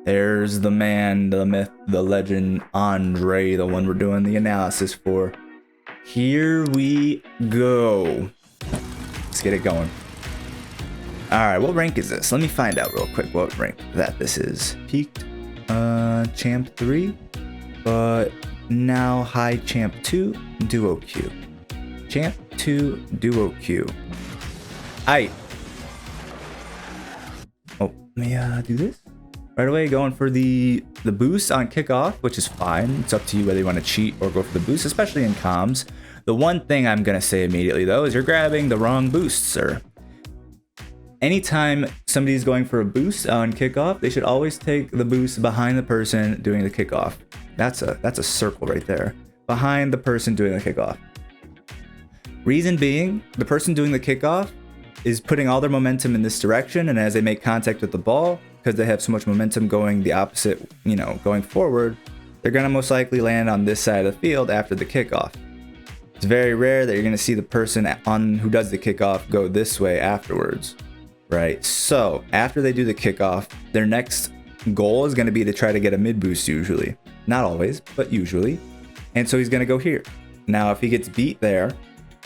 There's the man, the myth, the legend, Andre, the one we're doing the analysis for. Here we go. Let's get it going. Alright, what rank is this? Let me find out real quick what rank that this is. Peaked Champ 3, but now High Champ 2, Duo Q. Champ 2, Duo Q. Aight. Oh, let me do this. Right away, going for the boost on kickoff, which is fine. It's up to you whether you want to cheat or go for the boost, especially in comms. The one thing I'm going to say immediately, though, is you're grabbing the wrong boost, sir. Anytime somebody's going for a boost on kickoff, they should always take the boost behind the person doing the kickoff. That's a circle right there. Behind the person doing the kickoff. Reason being, the person doing the kickoff is putting all their momentum in this direction, and as they make contact with the ball, because they have so much momentum going the opposite, going forward, they're going to most likely land on this side of the field after the kickoff. It's very rare that you're going to see the person who does the kickoff go this way afterwards, right? So after they do the kickoff, their next goal is going to be to try to get a mid boost usually. Not always, but usually. And so he's going to go here. Now, if he gets beat there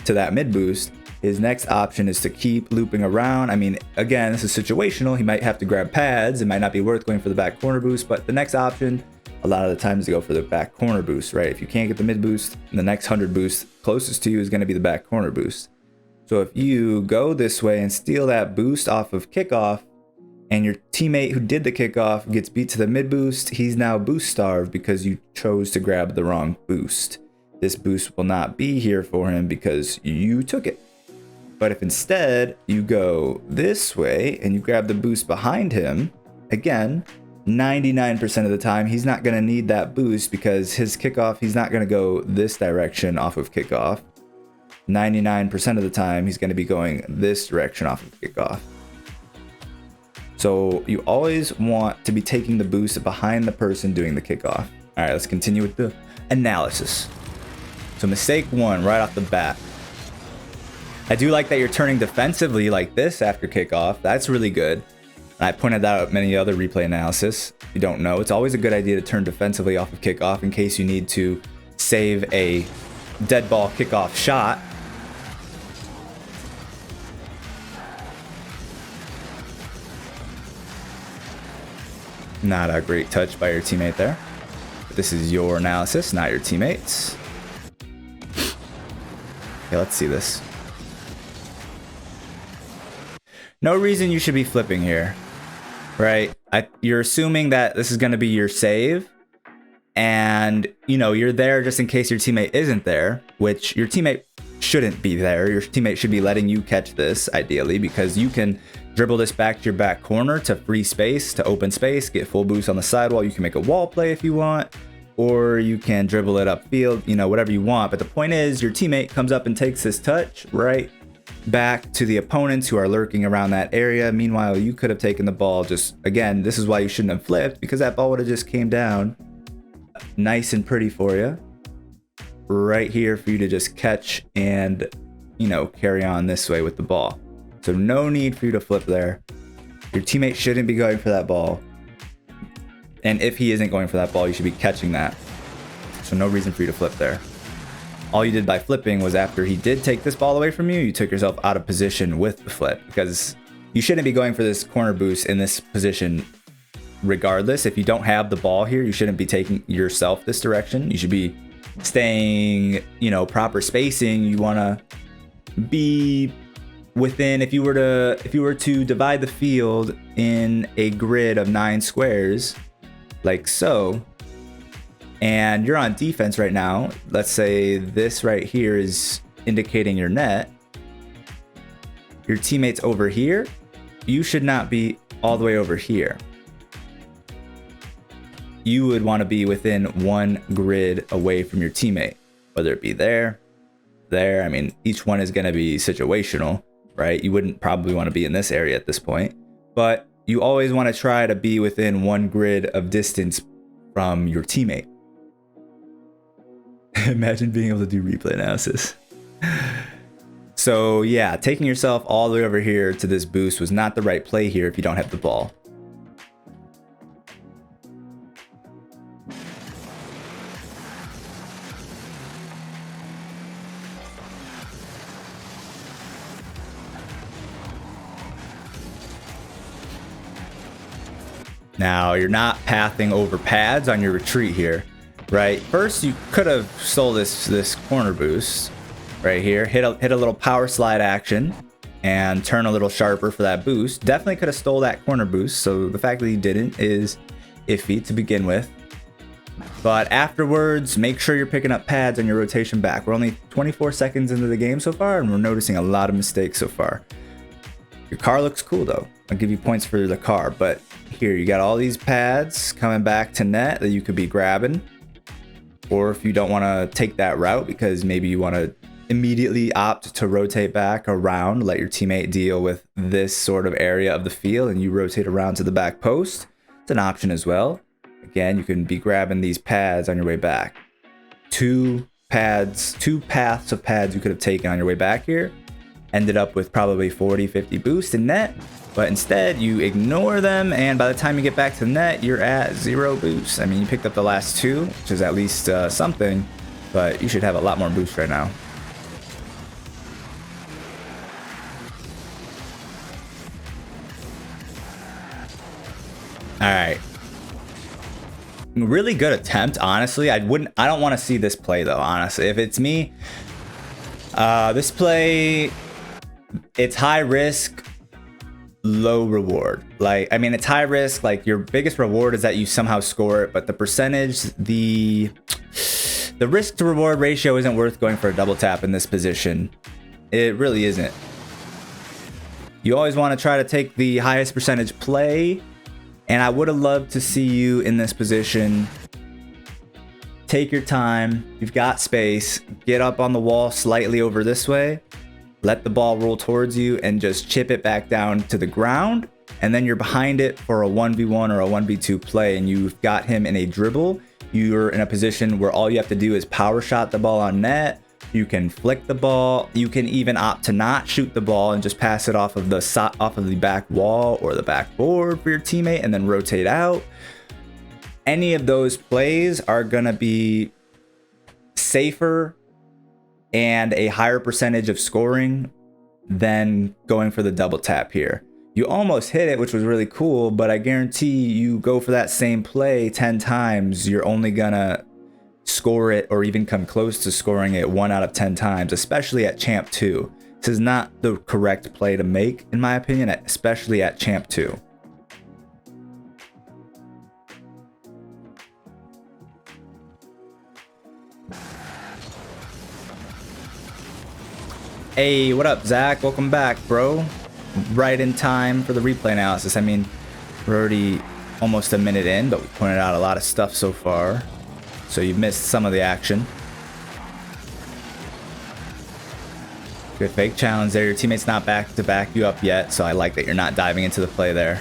to that mid boost, his next option is to keep looping around. I mean, again, this is situational. He might have to grab pads. It might not be worth going for the back corner boost, but the next option, a lot of the times, to go for the back corner boost, right? If you can't get the mid boost, the next 100 boost closest to you is going to be the back corner boost. So if you go this way and steal that boost off of kickoff, and your teammate who did the kickoff gets beat to the mid boost, he's now boost starved because you chose to grab the wrong boost. This boost will not be here for him because you took it. But if instead you go this way and you grab the boost behind him, again, 99% of the time, he's not going to need that boost because his kickoff, he's not going to go this direction off of kickoff. 99% of the time, he's going to be going this direction off of kickoff. So you always want to be taking the boost behind the person doing the kickoff. All right, let's continue with the analysis. So mistake one right off the bat. I do like that you're turning defensively like this after kickoff. That's really good. And I pointed that out in many other replay analysis. If you don't know, it's always a good idea to turn defensively off of kickoff in case you need to save a dead ball kickoff shot. Not a great touch by your teammate there. But this is your analysis, not your teammates. Okay, let's see this. No reason you should be flipping here, right? You're assuming that this is going to be your save, and you're there just in case your teammate isn't there, which your teammate shouldn't be there. Your teammate should be letting you catch this, ideally, because you can dribble this back to your back corner to free space, to open space, get full boost on the sidewall. You can make a wall play if you want, or you can dribble it upfield, whatever you want. But the point is, your teammate comes up and takes this touch right back to the opponents who are lurking around that area. Meanwhile, you could have taken the ball. Just again, this is why you shouldn't have flipped, because that ball would have just came down nice and pretty for you right here for you to just catch and carry on this way with the ball. So no need for you to flip there. Your teammate shouldn't be going for that ball, and if he isn't going for that ball, you should be catching that. So no reason for you to flip there. All you did by flipping was, after he did take this ball away from you, you took yourself out of position with the flip, because you shouldn't be going for this corner boost in this position regardless. If you don't have the ball here, you shouldn't be taking yourself this direction. You should be staying, proper spacing. You want to be within, if you were to divide the field in a grid of 9 squares, like so, and you're on defense right now, let's say this right here is indicating your net, your teammate's over here, you should not be all the way over here. You would want to be within 1 grid away from your teammate, whether it be there. I mean, each one is going to be situational, right? You wouldn't probably want to be in this area at this point, but you always want to try to be within 1 grid of distance from your teammate. Imagine being able to do replay analysis. So yeah, taking yourself all the way over here to this boost was not the right play here if you don't have the ball. Now, you're not pathing over pads on your retreat here, right? First, you could have stole this corner boost right here. Hit a little power slide action and turn a little sharper for that boost. Definitely could have stole that corner boost, so the fact that you didn't is iffy to begin with. But afterwards, make sure you're picking up pads on your rotation back. We're only 24 seconds into the game so far, and we're noticing a lot of mistakes so far. Your car looks cool though. I'll give you points for the car, but here you got all these pads coming back to net that you could be grabbing. Or if you don't want to take that route because maybe you want to immediately opt to rotate back around, let your teammate deal with this sort of area of the field and you rotate around to the back post, it's an option as well. Again, you can be grabbing these pads on your way back. Two paths of pads you could have taken on your way back here. Ended up with probably 40, 50 boost in net, but instead you ignore them, and by the time you get back to the net, you're at 0 boost. I mean, you picked up the last 2, which is at least something, but you should have a lot more boost right now. All right. Really good attempt, honestly. I don't want to see this play though, honestly. If it's me, this play, it's high risk, low reward. Like, I mean, it's high risk, like your biggest reward is that you somehow score it, but the percentage, the risk to reward ratio isn't worth going for a double tap in this position. It really isn't. You always want to try to take the highest percentage play. And I would have loved to see you in this position. Take your time. You've got space. Get up on the wall slightly over this way. Let the ball roll towards you and just chip it back down to the ground. And then you're behind it for a 1v1 or a 1v2 play. And you've got him in a dribble. You're in a position where all you have to do is power shot the ball on net. You can flick the ball. You can even opt to not shoot the ball and just pass it off of the back wall or the backboard for your teammate and then rotate out. Any of those plays are gonna be safer and a higher percentage of scoring than going for the double tap here. You almost hit it, which was really cool, but I guarantee you go for that same play 10 times, you're only gonna score it or even come close to scoring it 1 out of 10 times, especially at Champ 2. This is not the correct play to make, in my opinion, especially at Champ 2. Hey, what up, Zach? Welcome back, bro. Right in time for the replay analysis. I mean, we're already almost a minute in, but we pointed out a lot of stuff so far. So you missed some of the action. Good fake challenge there. Your teammate's not back to back you up yet, so I like that you're not diving into the play there.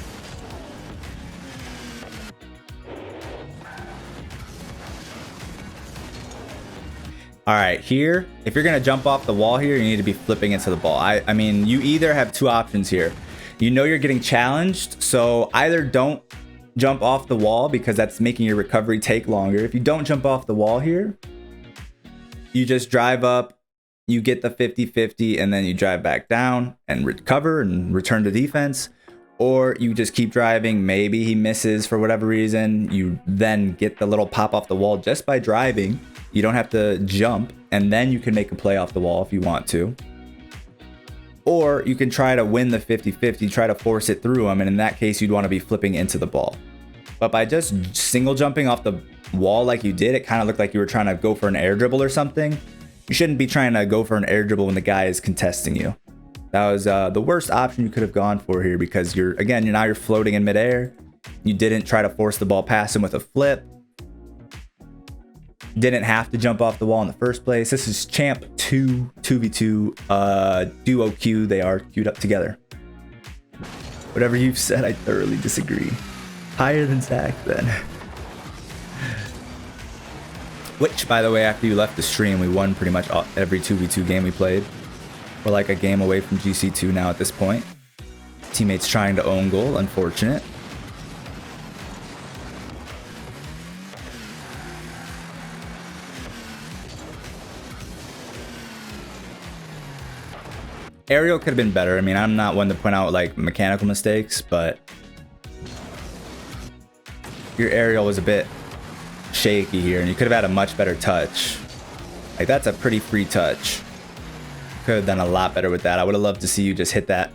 All right, here, if you're gonna jump off the wall here, you need to be flipping into the ball. I mean, you either have 2 options here. You know you're getting challenged, so either don't jump off the wall because that's making your recovery take longer. If you don't jump off the wall here, you just drive up, you get the 50-50, and then you drive back down and recover and return to defense. Or you just keep driving, maybe he misses for whatever reason, you then get the little pop off the wall just by driving. You don't have to jump, and then you can make a play off the wall if you want to. Or you can try to win the 50-50, try to force it through him, and in that case, you'd want to be flipping into the ball. But by just single jumping off the wall like you did, it kind of looked like you were trying to go for an air dribble or something. You shouldn't be trying to go for an air dribble when the guy is contesting you. That was the worst option you could have gone for here because you're floating in midair. You didn't try to force the ball past him with a flip. Didn't have to jump off the wall in the first place. This is Champ 2, 2v2, duo queue. They are queued up together. Whatever you've said, I thoroughly disagree. Higher than Zach, then. Which, by the way, after you left the stream, we won pretty much every 2v2 game we played. We're like a game away from GC2 now at this point. Teammates trying to own goal, unfortunate. Aerial could have been better. I mean, I'm not one to point out like mechanical mistakes, but your aerial was a bit shaky here, and you could have had a much better touch. Like, that's a pretty free touch. Could have done a lot better with that. I would have loved to see you just hit that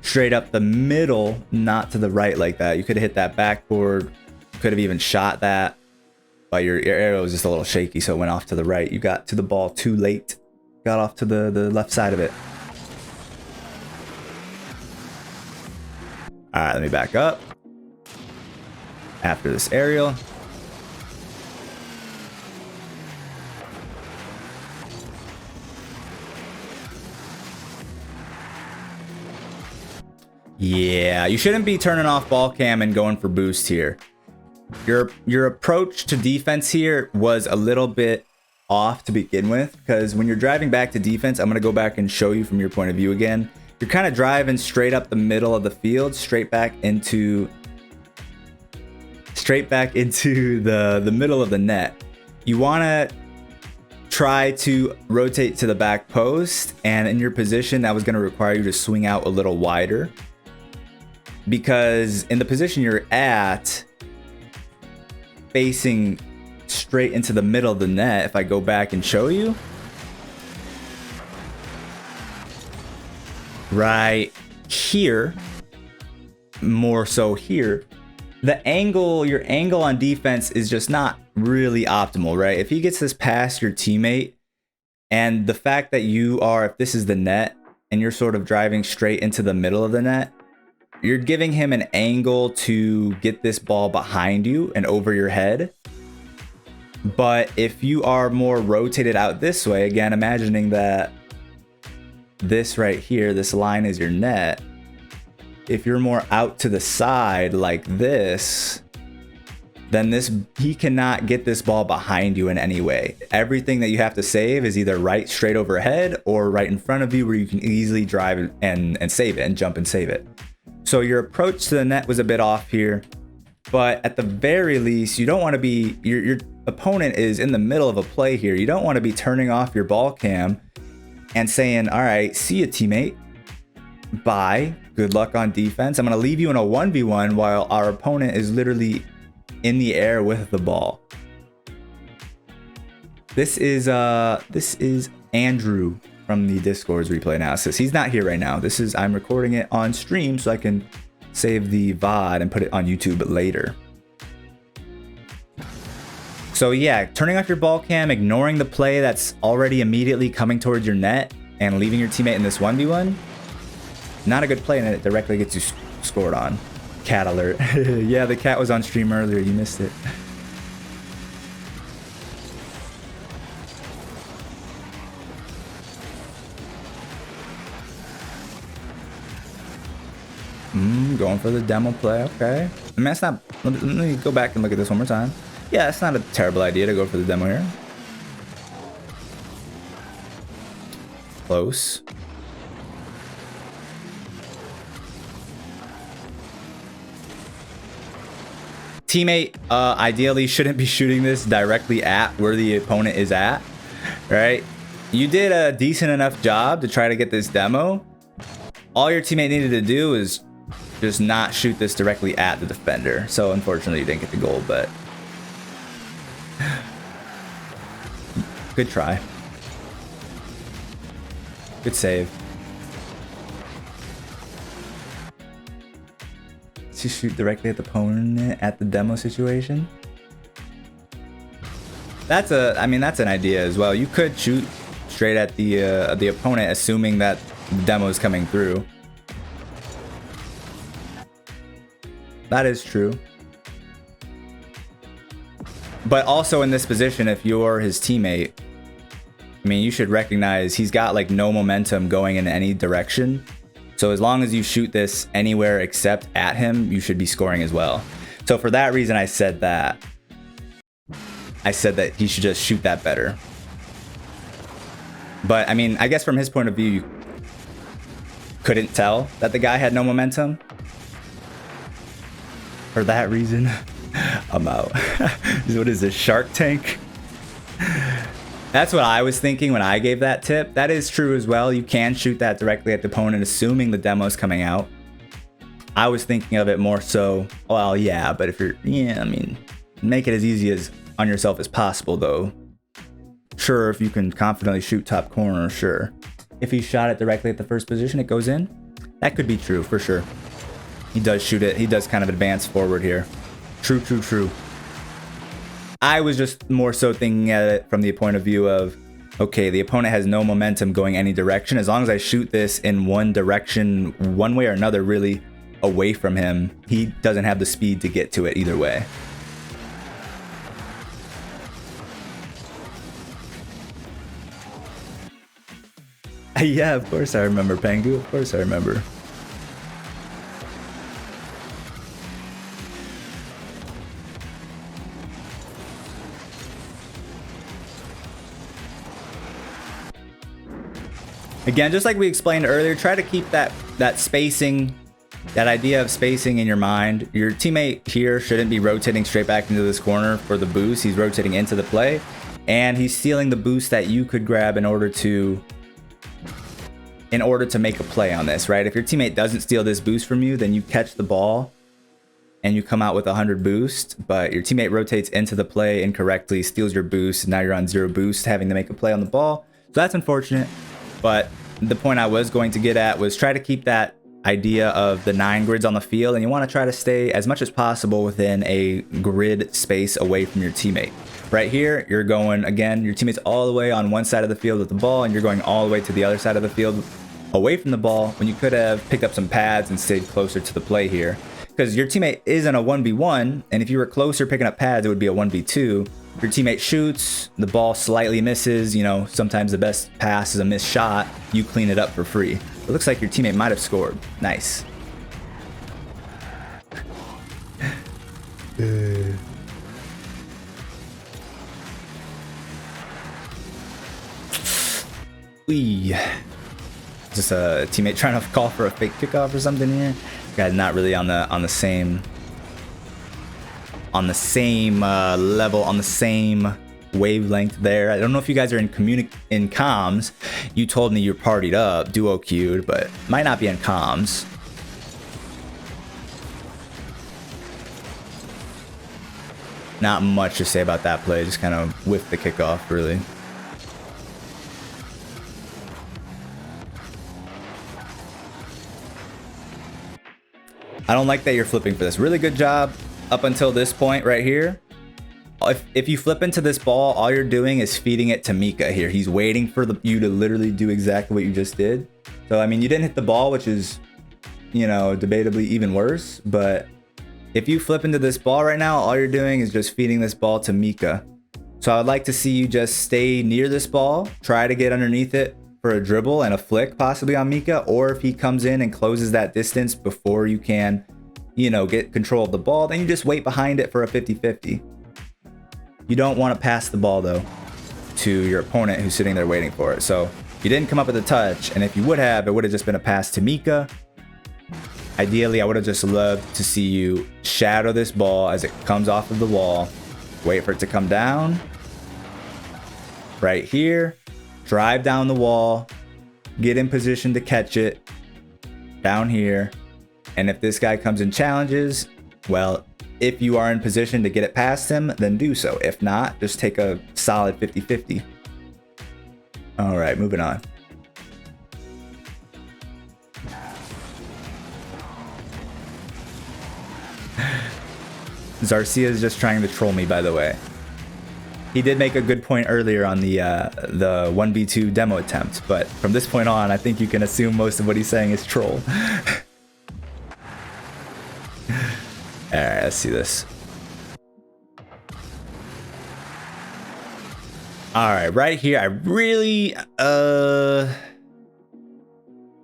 straight up the middle, not to the right like that. You could have hit that backboard. Could have even shot that. But your arrow was just a little shaky, so it went off to the right. You got to the ball too late. Got off to the left side of it. All right, let me back up. After this aerial. Yeah, you shouldn't be turning off ball cam and going for boost here. Your approach to defense here was a little bit off to begin with, because when you're driving back to defense, I'm going to go back and show you from your point of view again. You're kind of driving straight up the middle of the field, straight back into the middle of the net. You want to try to rotate to the back post, and in your position, that was going to require you to swing out a little wider. Because in the position you're at, facing straight into the middle of the net, if I go back and show you, right here, more so here, the angle, your angle on defense is just not really optimal, right? If he gets this past your teammate, and the fact that you are, if this is the net and you're sort of driving straight into the middle of the net, you're giving him an angle to get this ball behind you and over your head. But if you are more rotated out this way, again, imagining that this right here, this line is your net. If you're more out to the side like this, then he cannot get this ball behind you in any way. Everything that you have to save is either right straight overhead or right in front of you, where you can easily drive and save it and jump and save it. So your approach to the net was a bit off here, but at the very least, you don't want to be, your opponent is in the middle of a play here. You don't want to be turning off your ball cam and saying, all right, see ya, teammate. Bye. Good luck on defense. I'm going to leave you in a 1v1 while our opponent is literally in the air with the ball. This is Andrew from the Discord's replay analysis. He's not here right now. I'm recording it on stream so I can save the VOD and put it on YouTube later. So yeah, turning off your ball cam, ignoring the play that's already immediately coming towards your net, and leaving your teammate in this 1v1, not a good play, and it directly gets you scored on. Cat alert. Yeah, the cat was on stream earlier. You missed it. Going for the demo play. Okay. I mean, that's not. Let me go back and look at this one more time. Yeah, it's not a terrible idea to go for the demo here. Close. Teammate ideally shouldn't be shooting this directly at where the opponent is at, right? You did a decent enough job to try to get this demo. All your teammate needed to do is just not shoot this directly at the defender. So unfortunately you didn't get the goal, but good try. Good save. To shoot directly at the opponent at the demo situation. That's an idea as well. You could shoot straight at the opponent, assuming that the demo is coming through. That is true. But also in this position, if you're his teammate, I mean, you should recognize he's got like no momentum going in any direction. So as long as you shoot this anywhere except at him, you should be scoring as well. So for that reason, I said that he should just shoot that better. But I mean, I guess from his point of view, you couldn't tell that the guy had no momentum. For that reason, I'm out. What is this, Shark Tank? That's what I was thinking when I gave that tip. That is true as well. You can shoot that directly at the opponent, assuming the demo is coming out. I was thinking of it more so, well, yeah, but if you're, yeah, I mean, make it as easy as on yourself as possible, though. Sure, if you can confidently shoot top corner, sure. If he shot it directly at the first position, it goes in. That could be true, for sure. He does shoot it. He does kind of advance forward here. True, true, true. I was just more so thinking at it from the point of view of, okay, the opponent has no momentum going any direction. As long as I shoot this in one direction, one way or another, really away from him, he doesn't have the speed to get to it either way. Yeah, of course I remember, Pengu. Of course I remember. Again, just like we explained earlier, try to keep that spacing, that idea of spacing in your mind. Your teammate here shouldn't be rotating straight back into this corner for the boost. He's rotating into the play, and he's stealing the boost that you could grab in order to make a play on this, right? If your teammate doesn't steal this boost from you, then you catch the ball and you come out with 100 boost, but your teammate rotates into the play incorrectly, steals your boost, and now you're on 0 boost, having to make a play on the ball. So that's unfortunate. But the point I was going to get at was try to keep that idea of the 9 grids on the field, and you want to try to stay as much as possible within a grid space away from your teammate. Right here, you're going, again, your teammate's all the way on one side of the field with the ball, and you're going all the way to the other side of the field away from the ball, when you could have picked up some pads and stayed closer to the play here. Because your teammate is in a 1v1, and if you were closer picking up pads, it would be a 1v2. Your teammate shoots, the ball slightly misses, you know, sometimes the best pass is a missed shot, you clean it up for free. It looks like your teammate might have scored. Nice. Wee. Just a teammate trying to call for a fake kickoff or something here. Guy's not really on the same level, on the same wavelength there. I don't know if you guys are in comms. You told me you're partied up, duo queued, but might not be in comms. Not much to say about that play. Just kind of whiffed the kickoff, really. I don't like that you're flipping for this. Really good job up until this point right here. If you flip into this ball, all you're doing is feeding it to Mika here. He's waiting for you to literally do exactly what you just did. So, I mean, you didn't hit the ball, which is, you know, debatably even worse. But if you flip into this ball right now, all you're doing is just feeding this ball to Mika. So I would like to see you just stay near this ball, try to get underneath it for a dribble and a flick possibly on Mika, or if he comes in and closes that distance before you can, you know, get control of the ball, then you just wait behind it for a 50-50. You don't want to pass the ball though to your opponent who's sitting there waiting for it. So you didn't come up with a touch, and if you would have, it would have just been a pass to Mika. Ideally, I would have just loved to see you shadow this ball as it comes off of the wall, wait for it to come down right here, drive down the wall, get in position to catch it down here. And if this guy comes and challenges, well, if you are in position to get it past him, then do so. If not, just take a solid 50-50. All right, moving on. Zarcia is just trying to troll me, by the way. He did make a good point earlier on the 1v2 demo attempt, but from this point on, I think you can assume most of what he's saying is troll. Alright, let's see this. Alright, right here, I really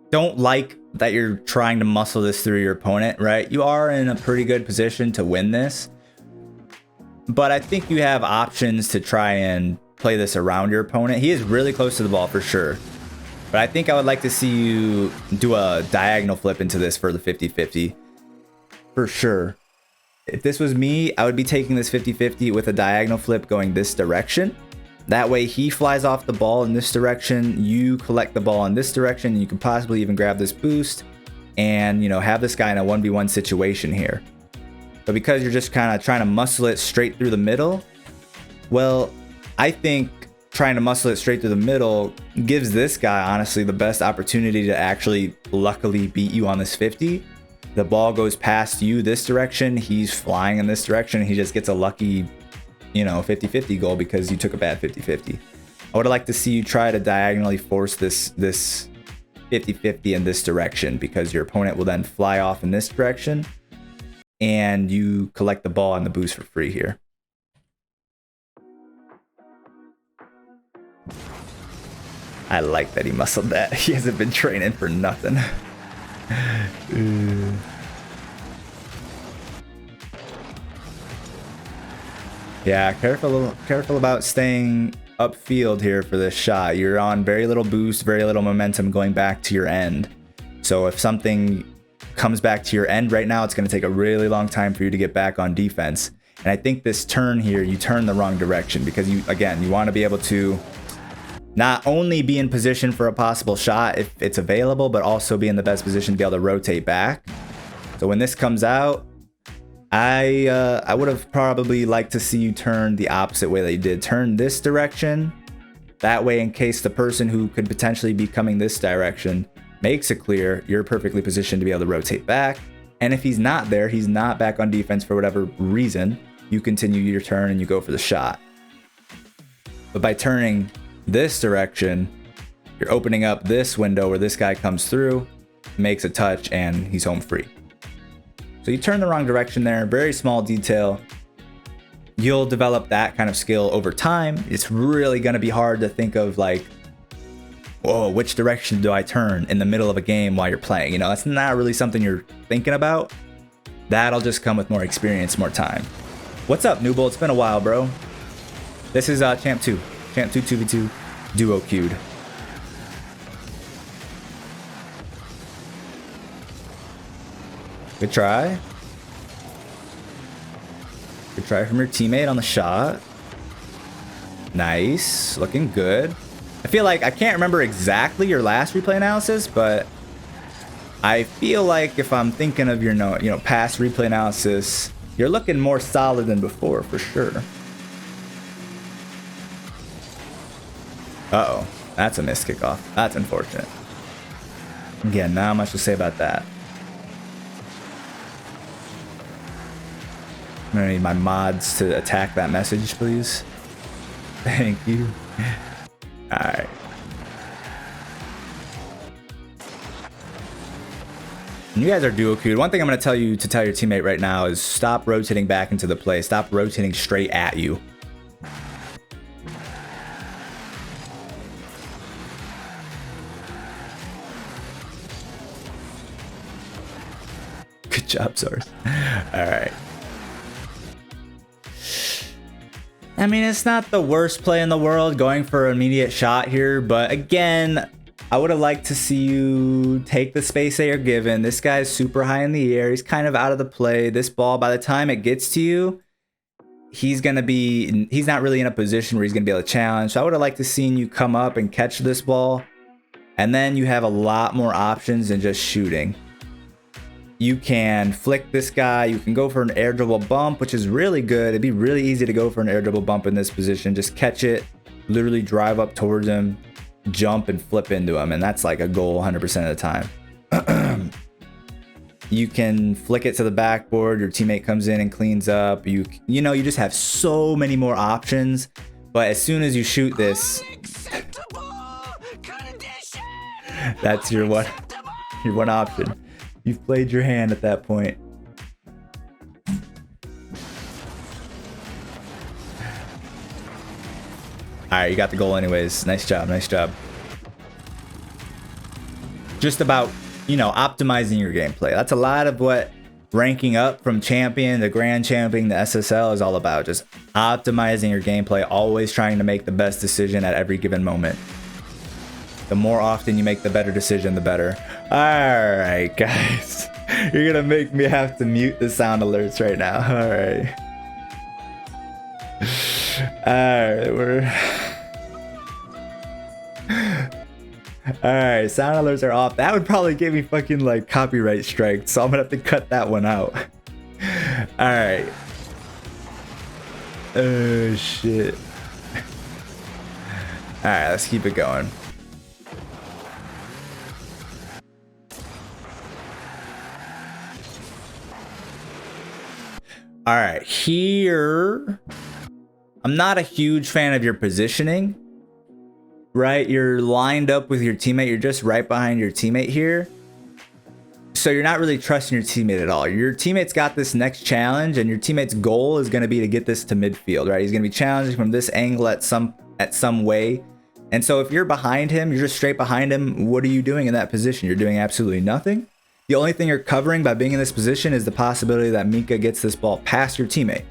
don't like that you're trying to muscle this through your opponent, right? You are in a pretty good position to win this, but I think you have options to try and play this around your opponent. He is really close to the ball for sure, but I think I would like to see you do a diagonal flip into this for the 50-50 for sure. If this was me, I would be taking this 50-50 with a diagonal flip going this direction. That way he flies off the ball in this direction, you collect the ball in this direction, and you can possibly even grab this boost. and, you know, have this guy in a 1v1 situation here. But because you're just kind of trying to muscle it straight through the middle, well, I think trying to muscle it straight through the middle gives this guy, honestly, the best opportunity to actually luckily beat you on this 50. The ball goes past you this direction, he's flying in this direction, and he just gets a lucky, you know, 50-50 goal because you took a bad 50-50. I would like to see you try to diagonally force this 50-50 in this direction, because your opponent will then fly off in this direction and you collect the ball and the boost for free here. I like that he muscled that. He hasn't been training for nothing. Yeah, careful about staying upfield here for this shot. You're on very little boost, very little momentum going back to your end. So if something comes back to your end right now, it's going to take a really long time for you to get back on defense. And I think this turn here, you turn the wrong direction, because you want to be able to not only be in position for a possible shot if it's available, but also be in the best position to be able to rotate back. So when this comes out, I would have probably liked to see you turn the opposite way that you did. Turn this direction. That way, in case the person who could potentially be coming this direction makes it clear, you're perfectly positioned to be able to rotate back. And if he's not there, he's not back on defense for whatever reason, you continue your turn and you go for the shot. But by turning this direction, you're opening up this window where this guy comes through, makes a touch, and he's home free. So you turn the wrong direction there, very small detail. You'll develop that kind of skill over time. It's really gonna be hard to think of like, whoa, which direction do I turn in the middle of a game while you're playing? You know, that's not really something you're thinking about. That'll just come with more experience, more time. What's up, Newbold? It's been a while, bro. This is Champ 2. Champ 2 2v2 duo queued. Good try. Good try from your teammate on the shot. Nice. Looking good. I feel like I can't remember exactly your last replay analysis, but I feel like if I'm thinking of your past replay analysis, you're looking more solid than before for sure. Uh-oh. That's a missed kickoff. That's unfortunate. Again, not much to say about that. I'm gonna need my mods to attack that message, please. Thank you. Alright. You guys are duo queued. One thing I'm gonna tell you to tell your teammate right now is stop rotating back into the play. Stop rotating straight at you. Good job, Source. Alright. I mean, it's not the worst play in the world going for an immediate shot here, but again, I would have liked to see you take the space that you're given. This guy's super high in the air. He's kind of out of the play. This ball, by the time it gets to you, he's not really in a position where he's gonna be able to challenge. So I would have liked to seen you come up and catch this ball, and then you have a lot more options than just shooting. You can flick this guy. You can go for an air dribble bump, which is really good. It'd be really easy to go for an air dribble bump in this position. Just catch it, literally drive up towards him, jump and flip into him. And that's like a goal 100% of the time. You can flick it to the backboard. Your teammate comes in and cleans up. You just have so many more options. But as soon as you shoot this, that's your one option. You've played your hand at that point. Alright, you got the goal anyways. Nice job, nice job. Just about, optimizing your gameplay. That's a lot of what ranking up from champion to grand champion to SSL is all about. Just optimizing your gameplay, always trying to make the best decision at every given moment. The more often you make the better decision, the better. Alright, guys. You're gonna make me have to mute the sound alerts right now. Alright. All right, sound alerts are off. That would probably give me fucking like copyright strike, so I'm gonna have to cut that one out. All right. Oh shit. All right, let's keep it going. All right, here, I'm not a huge fan of your positioning, right? You're lined up with your teammate. You're just right behind your teammate here. So you're not really trusting your teammate at all. Your teammate's got this next challenge, and your teammate's goal is going to be to get this to midfield, right? He's going to be challenging from this angle at some way. And so if you're behind him, you're just straight behind him, what are you doing in that position? You're doing absolutely nothing. The only thing you're covering by being in this position is the possibility that Mika gets this ball past your teammate.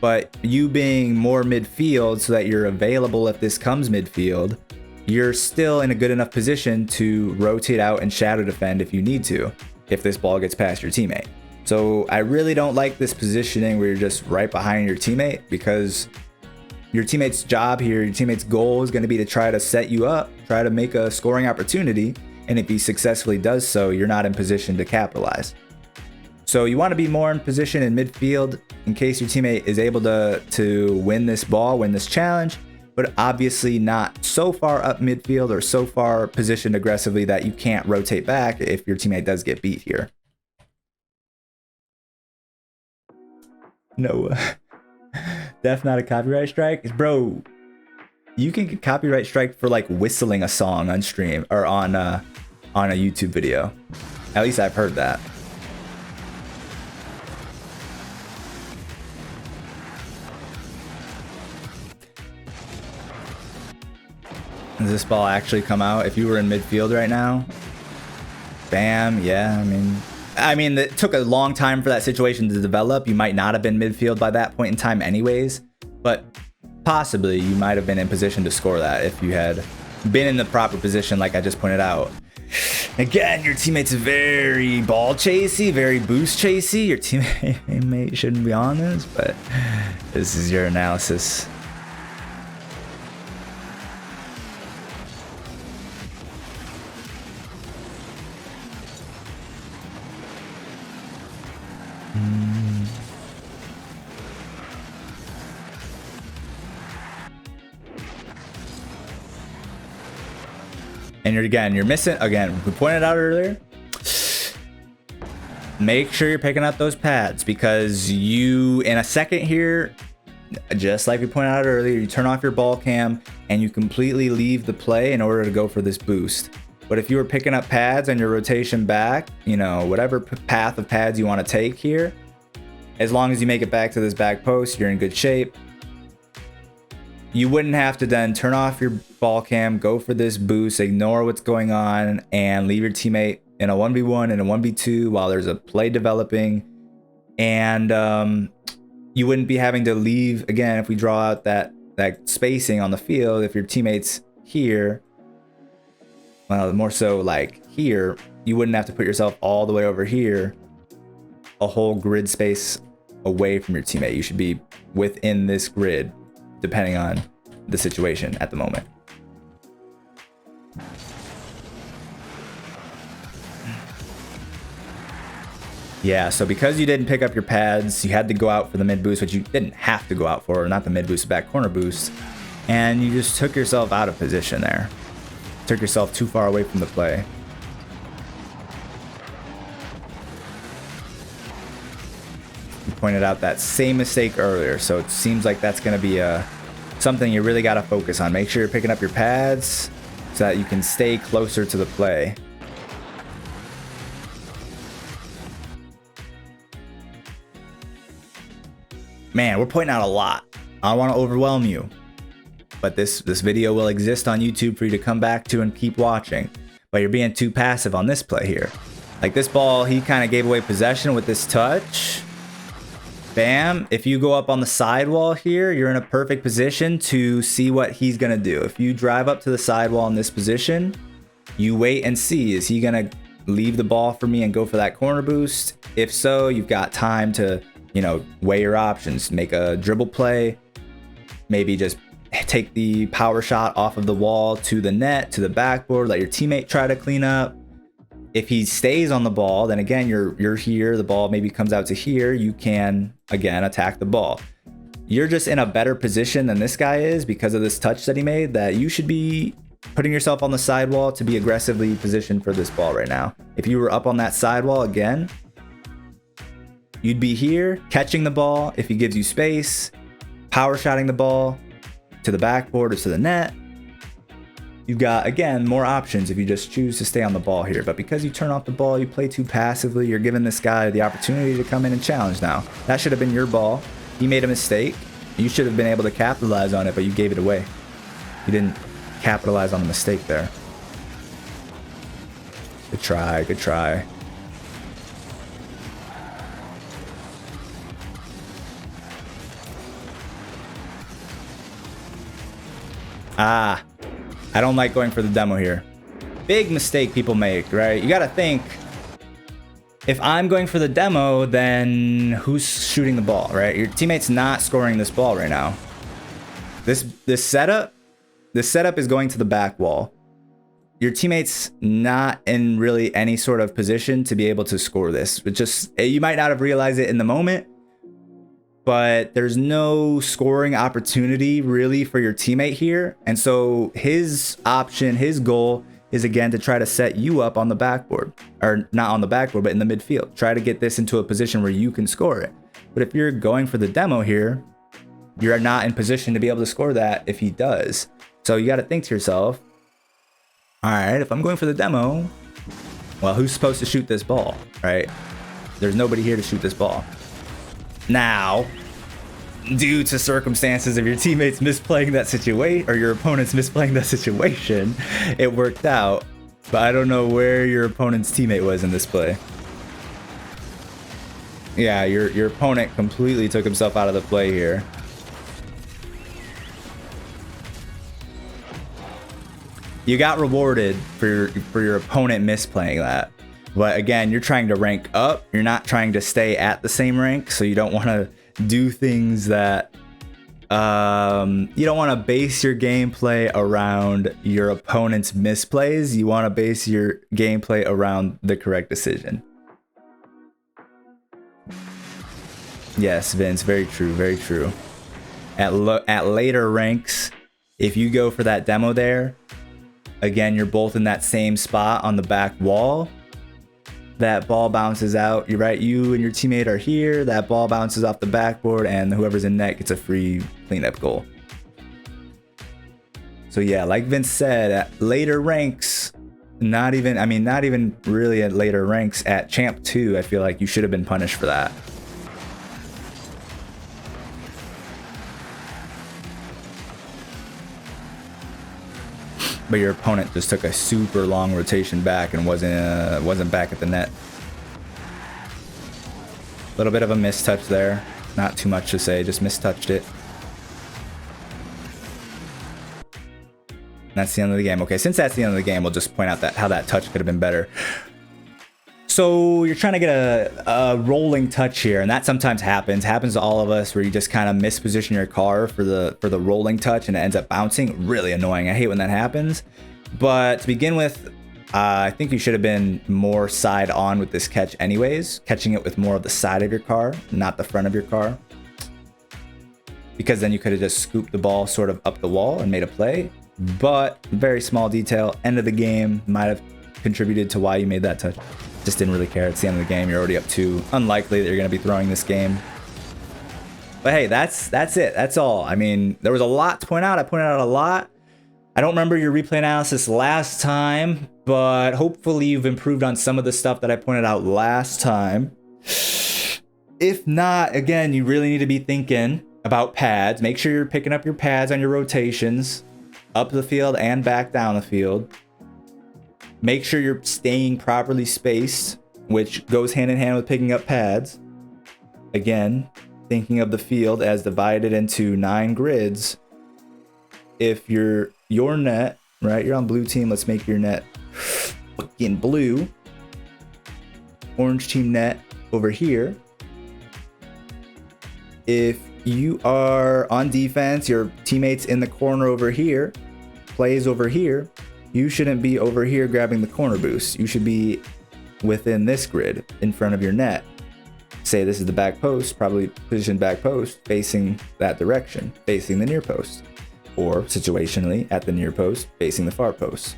But you being more midfield so that you're available if this comes midfield, you're still in a good enough position to rotate out and shadow defend if you need to, if this ball gets past your teammate. So I really don't like this positioning where you're just right behind your teammate, because your teammate's job here, your teammate's goal is going to be to try to set you up, try to make a scoring opportunity. And if he successfully does so, you're not in position to capitalize. So you want to be more in position in midfield in case your teammate is able to win this ball, win this challenge, but obviously not so far up midfield or so far positioned aggressively that you can't rotate back if your teammate does get beat here. No, that's not a copyright strike. Bro, you can get copyright strike for like whistling a song on stream or on a YouTube video. At least I've heard that. Does this ball actually come out if you were in midfield right now? Bam, yeah, I mean, it took a long time for that situation to develop. You might not have been midfield by that point in time anyways, but possibly you might have been in position to score that if you had been in the proper position like I just pointed out. Again, your teammate's very ball chasey, very boost chasey. Your teammate shouldn't be on this, but this is your analysis. And you're missing, again, we pointed out earlier, make sure you're picking up those pads, because you, in a second here, just like we pointed out earlier, you turn off your ball cam and you completely leave the play in order to go for this boost. But if you were picking up pads on your rotation back, you know, whatever path of pads you want to take here, as long as you make it back to this back post, you're in good shape. You wouldn't have to then turn off your ball cam, go for this boost, ignore what's going on, and leave your teammate in a 1v1 and a 1v2 while there's a play developing. And you wouldn't be having to leave, again, if we draw out that spacing on the field, if your teammate's here, well, more so like here, you wouldn't have to put yourself all the way over here, a whole grid space away from your teammate. You should be within this grid, depending on the situation at the moment. Yeah, so because you didn't pick up your pads, you had to go out for the mid boost, which you didn't have to go out for, not the mid boost, back corner boost, and you just took yourself out of position there. Took yourself too far away from the play. You pointed out that same mistake earlier, so it seems like that's going to be something you really got to focus on. Make sure you're picking up your pads so that you can stay closer to the play. Man, we're pointing out a lot. I don't want to overwhelm you, but this video will exist on YouTube for you to come back to and keep watching. But you're being too passive on this play here. Like this ball, he kind of gave away possession with this touch. Bam. If you go up on the sidewall here, you're in a perfect position to see what he's going to do. If you drive up to the sidewall in this position, you wait and see, is he going to leave the ball for me and go for that corner boost? If so, you've got time to, you know, weigh your options, make a dribble play, maybe just take the power shot off of the wall to the net, to the backboard, let your teammate try to clean up. If he stays on the ball, then again, you're here, the ball maybe comes out to here, you can, again, attack the ball. You're just in a better position than this guy is because of this touch that he made, that you should be putting yourself on the sidewall to be aggressively positioned for this ball right now. If you were up on that sidewall again, you'd be here, catching the ball if he gives you space, power shotting the ball to the backboard or to the net. You've got, again, more options if you just choose to stay on the ball here. But because you turn off the ball, you play too passively, you're giving this guy the opportunity to come in and challenge now. That should have been your ball. He made a mistake. You should have been able to capitalize on it, but you gave it away. You didn't capitalize on the mistake there. Good try, good try. Ah, I don't like going for the demo here. Big mistake people make, right? You gotta think, if I'm going for the demo, then who's shooting the ball, right? Your teammate's not scoring this ball right now. This setup is going to the back wall. Your teammate's not in really any sort of position to be able to score this. It just, you might not have realized it in the moment, but there's no scoring opportunity really for your teammate here. And so his option, his goal is again to try to set you up on the backboard, or not on the backboard, but in the midfield. Try to get this into a position where you can score it. But if you're going for the demo here, you're not in position to be able to score that if he does. So you got to think to yourself, all right, if I'm going for the demo, well, who's supposed to shoot this ball, right? There's nobody here to shoot this ball. Now, due to circumstances of your teammates misplaying that situation, or your opponents misplaying that situation, it worked out. But I don't know where your opponent's teammate was in this play. Yeah, your opponent completely took himself out of the play here. You got rewarded for your opponent misplaying that. But again, you're trying to rank up. You're not trying to stay at the same rank. So you don't want to do things that you don't want to base your gameplay around your opponent's misplays. You want to base your gameplay around the correct decision. Yes, Vince, very true, very true. At later ranks, if you go for that demo there, again, you're both in that same spot on the back wall. That ball bounces out. You're right. You and your teammate are here. That ball bounces off the backboard, and whoever's in net gets a free cleanup goal. So yeah, like Vince said, at later ranks, not even really at later ranks, at Champ 2, I feel like you should have been punished for that. But your opponent just took a super long rotation back and wasn't back at the net. A little bit of a mistouch there. Not too much to say, just mistouched it. And that's the end of the game. Okay, since that's the end of the game, we'll just point out that how that touch could have been better. So you're trying to get a rolling touch here, and that sometimes happens to all of us, where you just kind of misposition your car for the rolling touch and it ends up bouncing. Really annoying. I hate when that happens. But to begin with, I think you should have been more side on with this catch anyways, catching it with more of the side of your car, not the front of your car, because then you could have just scooped the ball sort of up the wall and made a play. But very small detail, end of the game, might have contributed to why you made that touch. Just didn't really care. It's the end of the game. You're already up 2. Unlikely that you're going to be throwing this game. But hey, that's it. That's all. I mean, there was a lot to point out. I pointed out a lot. I don't remember your replay analysis last time, but hopefully you've improved on some of the stuff that I pointed out last time. If not, again, you really need to be thinking about pads. Make sure you're picking up your pads on your rotations, up the field and back down the field. Make sure you're staying properly spaced, which goes hand in hand with picking up pads. Again, thinking of the field as divided into 9 grids. If your net, right, you're on blue team, let's make your net fucking blue. Orange team net over here. If you are on defense, your teammate's in the corner over here, plays over here, you shouldn't be over here grabbing the corner boost. You should be within this grid in front of your net. Say this is the back post, probably position back post facing that direction, facing the near post, or situationally at the near post facing the far post.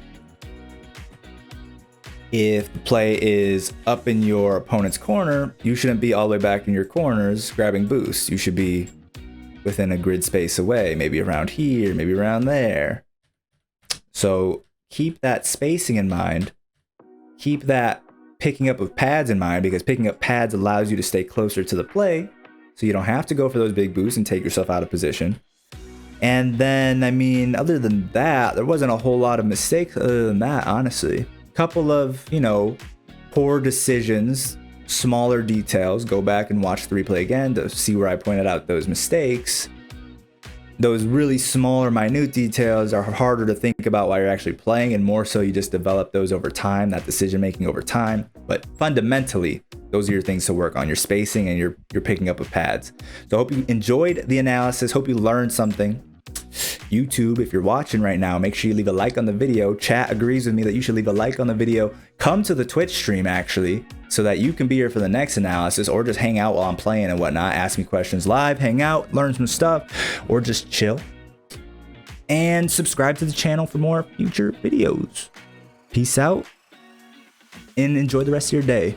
If the play is up in your opponent's corner, you shouldn't be all the way back in your corners grabbing boosts. You should be within a grid space away, maybe around here, maybe around there. So keep that spacing in mind. Keep that picking up of pads in mind, because picking up pads allows you to stay closer to the play, so you don't have to go for those big boosts and take yourself out of position. And then, I mean, other than that, there wasn't a whole lot of mistakes other than that, honestly. Couple of, you know, poor decisions, smaller details. Go back and watch the replay again to see where I pointed out those mistakes. Those really small or minute details are harder to think about while you're actually playing, and more so you just develop those over time, that decision making over time. But fundamentally, those are your things to work on, your spacing and your picking up of pads. So I hope you enjoyed the analysis. Hope you learned something. YouTube, if you're watching right now, make sure you leave a like on the video. Chat agrees with me that you should leave a like on the video. Come to the Twitch stream, actually, so that you can be here for the next analysis, or just hang out while I'm playing and whatnot. Ask me questions live, hang out, learn some stuff, or just chill. And subscribe to the channel for more future videos. Peace out, and enjoy the rest of your day.